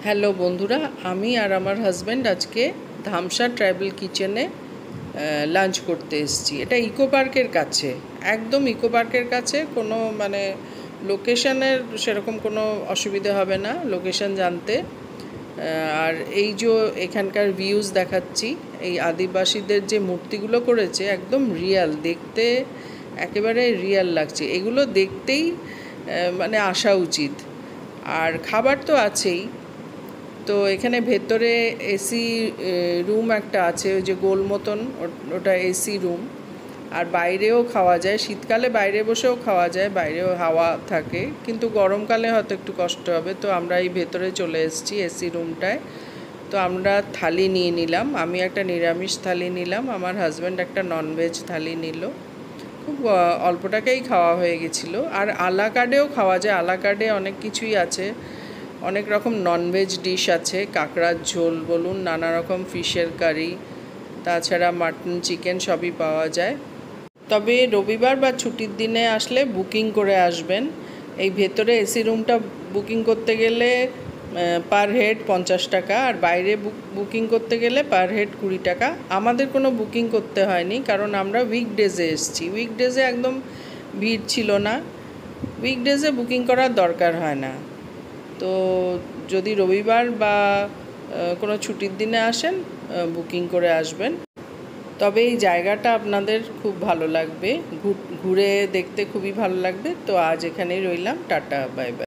Hello বন্ধুরা, আমি আর আমার হাজব্যান্ড আজকে ধামসা ট্রাইবেল কিচেনে লাঞ্চ করতে এসেছি। এটা ইকো পার্কের কাছে, একদম ইকো পার্কের কাছে। কোনো লোকেশনের সেরকম কোনো অসুবিধা হবে না লোকেশন জানতে। আর এই যে এখানকার ভিউজ দেখাচ্ছি, এই আদিবাসীদের যে মূর্তিগুলো করেছে একদম রিয়াল, দেখতে একেবারে রিয়াল লাগছে। এগুলো দেখতেই আসা উচিত। আর খাবার তো আছেই। তো এখানে ভেতরে এসি রুম একটা আছে, ওই যে গোল মতন, ওটা এসি রুম। আর বাইরেও খাওয়া যায়, শীতকালে বাইরে বসেও খাওয়া যায়, বাইরেও হাওয়া থাকে, কিন্তু গরমকালে হয়তো একটু কষ্ট হবে। তো আমরা এই ভেতরে চলে এসেছি এসি রুমটায়। তো আমরা থালি নিয়ে নিলাম, আমি একটা নিরামিষ থালি নিলাম, আমার হাজব্যান্ড একটা ননভেজ থালি নিল। খুব অল্প টাকাই খাওয়া হয়ে গেছিলো। আর আলা কার্ডেও খাওয়া যায়, আলা কার্ডে অনেক কিছুই আছে, অনেক রকম ননভেজ ডিশ আছে, কাঁকড়ার ঝোল বলুন, নানা রকম ফিশের কারি, তাছাড়া মাটন, চিকেন সবই পাওয়া যায়। তবে রবিবার বা ছুটির দিনে আসলে বুকিং করে আসবেন। এই ভেতরে এসি রুমটা বুকিং করতে গেলে পার হেড 50 টাকা, আর বাইরে বুকিং করতে গেলে পার হেড 20 টাকা। আমাদের কোনো বুকিং করতে হয়নি, কারণ আমরা উইকডেজে এসেছি। উইকডেজে একদম ভিড় ছিল না, উইকডেজে বুকিং করার দরকার হয় না। তো যদি রবিবার বা কোনো ছুটির দিনে আসেন, বুকিং করে আসবেন। তবে এই জায়গাটা আপনাদের খুব ভালো লাগবে, ঘুরে দেখতে খুবই ভালো লাগবে। তো আজ এখানেই রইলাম, টাটা, বাই বাই।